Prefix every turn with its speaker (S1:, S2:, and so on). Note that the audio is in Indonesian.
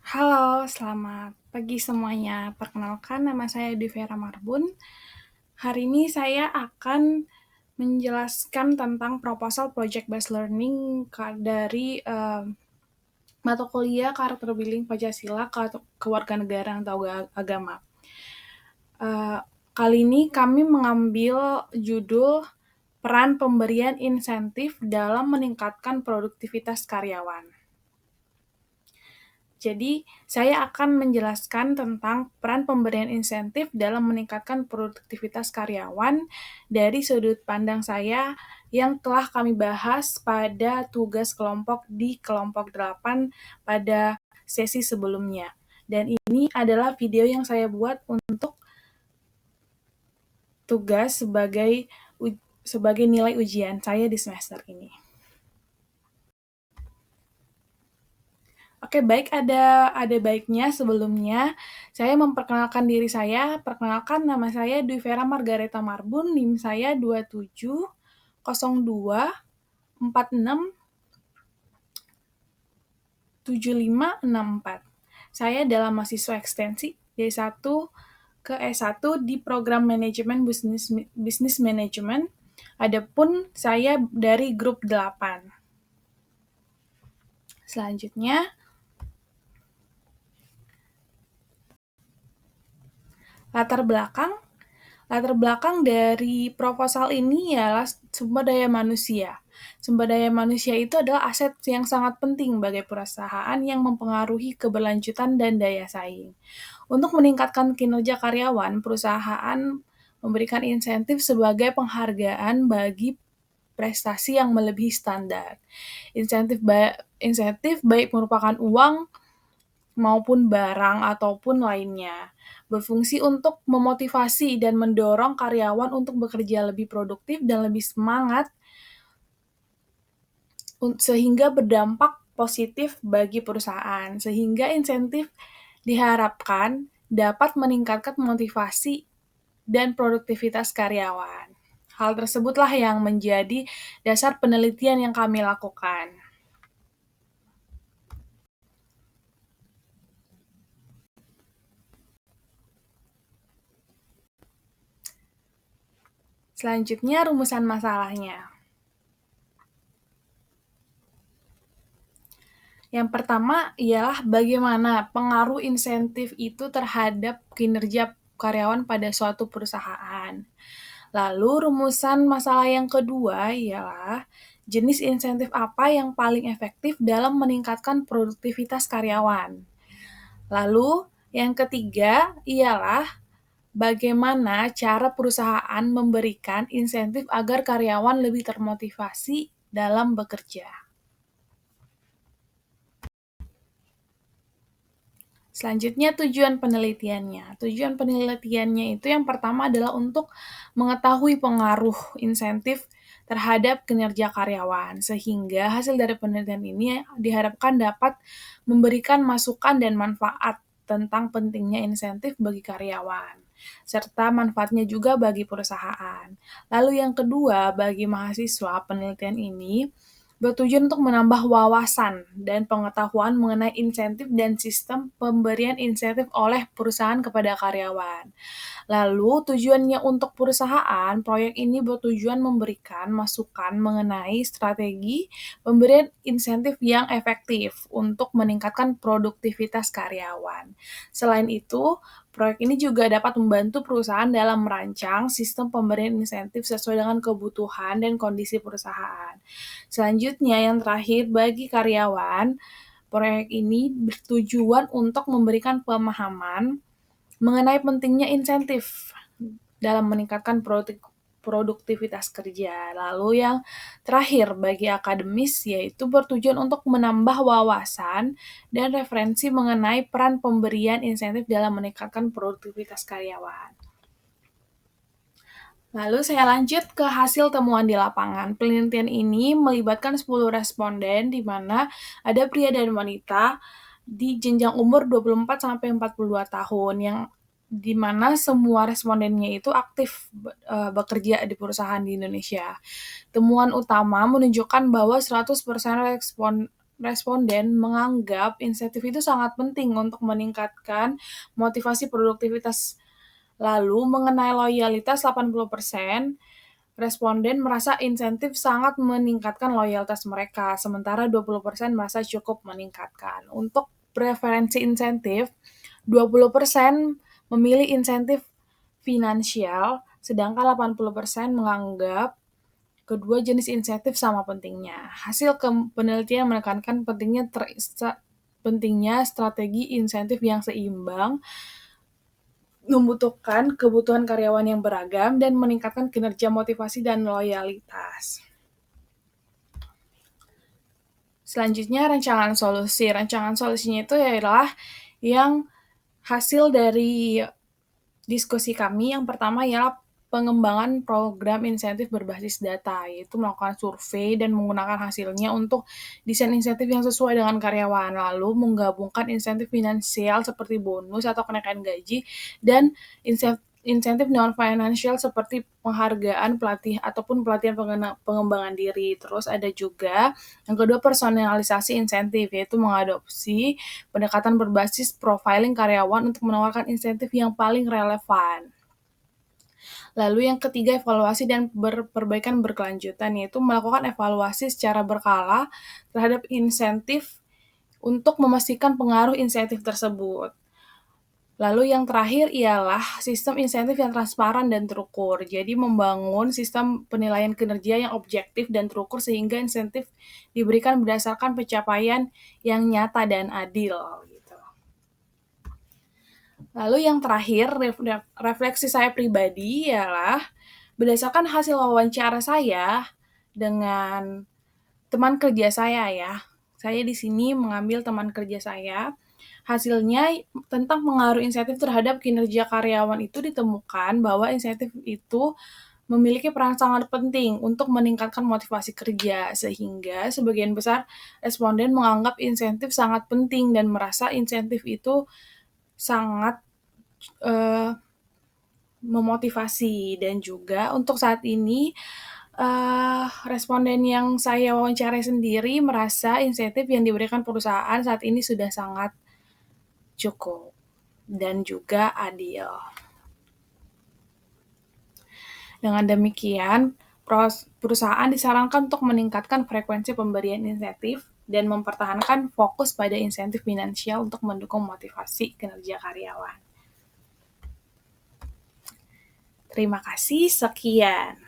S1: Halo, selamat pagi semuanya. Perkenalkan, nama saya Divera Marbun. Hari ini saya akan menjelaskan tentang proposal project based learning dari mata kuliah karakter building Pancasila kewarganegaraan atau agama. Eh, Kali ini kami mengambil judul peran pemberian insentif dalam meningkatkan produktivitas karyawan. Jadi, saya akan menjelaskan tentang peran pemberian insentif dalam meningkatkan produktivitas karyawan dari sudut pandang saya yang telah kami bahas pada tugas kelompok di kelompok 8 pada sesi sebelumnya. Dan ini adalah video yang saya buat untuk tugas sebagai nilai ujian saya di semester ini. Oke, baik, ada baiknya sebelumnya saya memperkenalkan diri saya. Perkenalkan, nama saya Dwi Vera Margareta Marbun, NIM saya 2702467564. Saya adalah mahasiswa ekstensi D1 ke S1 di program manajemen bisnis manajemen. Adapun saya dari grup 8. Selanjutnya, latar belakang dari proposal ini ialah sumber daya manusia. Sumber daya manusia itu adalah aset yang sangat penting bagi perusahaan yang mempengaruhi keberlanjutan dan daya saing. Untuk meningkatkan kinerja karyawan, perusahaan memberikan insentif sebagai penghargaan bagi prestasi yang melebihi standar. Insentif baik merupakan uang maupun barang ataupun lainnya, berfungsi untuk memotivasi dan mendorong karyawan untuk bekerja lebih produktif dan lebih semangat sehingga berdampak positif bagi perusahaan. Sehingga insentif diharapkan dapat meningkatkan motivasi dan produktivitas karyawan. Hal tersebutlah yang menjadi dasar penelitian yang kami lakukan. Selanjutnya, rumusan masalahnya. Yang pertama ialah bagaimana pengaruh insentif itu terhadap kinerja karyawan pada suatu perusahaan. Lalu rumusan masalah yang kedua ialah jenis insentif apa yang paling efektif dalam meningkatkan produktivitas karyawan. Lalu yang ketiga ialah bagaimana cara perusahaan memberikan insentif agar karyawan lebih termotivasi dalam bekerja. Selanjutnya tujuan penelitiannya. Tujuan penelitiannya itu yang pertama adalah untuk mengetahui pengaruh insentif terhadap kinerja karyawan, sehingga hasil dari penelitian ini diharapkan dapat memberikan masukan dan manfaat tentang pentingnya insentif bagi karyawan, serta manfaatnya juga bagi perusahaan. Lalu yang kedua, bagi mahasiswa, penelitian ini bertujuan untuk menambah wawasan dan pengetahuan mengenai insentif dan sistem pemberian insentif oleh perusahaan kepada karyawan. Lalu tujuannya untuk perusahaan, proyek ini bertujuan memberikan masukan mengenai strategi pemberian insentif yang efektif untuk meningkatkan produktivitas karyawan. Selain itu, proyek ini juga dapat membantu perusahaan dalam merancang sistem pemberian insentif sesuai dengan kebutuhan dan kondisi perusahaan. Selanjutnya, yang terakhir, bagi karyawan, proyek ini bertujuan untuk memberikan pemahaman mengenai pentingnya insentif dalam meningkatkan produktivitas kerja. Lalu yang terakhir bagi akademis yaitu bertujuan untuk menambah wawasan dan referensi mengenai peran pemberian insentif dalam meningkatkan produktivitas karyawan. Lalu saya lanjut ke hasil temuan di lapangan. Penelitian ini melibatkan 10 responden di mana ada pria dan wanita di jenjang umur 24 sampai 42 tahun yang di mana semua respondennya itu aktif bekerja di perusahaan di Indonesia. Temuan utama menunjukkan bahwa 100% responden menganggap insentif itu sangat penting untuk meningkatkan motivasi produktivitas. Lalu mengenai loyalitas 80%, responden merasa insentif sangat meningkatkan loyalitas mereka, sementara 20% merasa cukup meningkatkan. Untuk preferensi insentif, 20% memilih insentif finansial, sedangkan 80% menganggap kedua jenis insentif sama pentingnya. Hasil penelitian menekankan pentingnya strategi insentif yang seimbang, membutuhkan kebutuhan karyawan yang beragam, dan meningkatkan kinerja motivasi dan loyalitas. Selanjutnya rancangan solusi. Rancangan solusinya itu adalah yang hasil dari diskusi kami. Yang pertama ialah pengembangan program insentif berbasis data, yaitu melakukan survei dan menggunakan hasilnya untuk desain insentif yang sesuai dengan karyawan. Lalu menggabungkan insentif finansial seperti bonus atau kenaikan gaji dan insentif non-financial seperti penghargaan ataupun pelatihan pengembangan diri. Terus ada juga yang kedua personalisasi insentif, yaitu mengadopsi pendekatan berbasis profiling karyawan untuk menawarkan insentif yang paling relevan. Lalu yang ketiga evaluasi dan perbaikan berkelanjutan, yaitu melakukan evaluasi secara berkala terhadap insentif untuk memastikan pengaruh insentif tersebut. Lalu yang terakhir ialah sistem insentif yang transparan dan terukur. Jadi membangun sistem penilaian kinerja yang objektif dan terukur sehingga insentif diberikan berdasarkan pencapaian yang nyata dan adil. Gitu. Lalu yang terakhir, refleksi saya pribadi ialah berdasarkan hasil wawancara saya dengan teman kerja saya ya. Saya di sini mengambil teman kerja saya. Hasilnya tentang pengaruh insentif terhadap kinerja karyawan itu ditemukan bahwa insentif itu memiliki peran sangat penting untuk meningkatkan motivasi kerja, sehingga sebagian besar responden menganggap insentif sangat penting dan merasa insentif itu sangat memotivasi. Dan juga untuk saat ini responden yang saya wawancarai sendiri merasa insentif yang diberikan perusahaan saat ini sudah sangat cukup dan juga adil. Dengan demikian, perusahaan disarankan untuk meningkatkan frekuensi pemberian insentif dan mempertahankan fokus pada insentif finansial untuk mendukung motivasi kinerja karyawan. Terima kasih, sekian.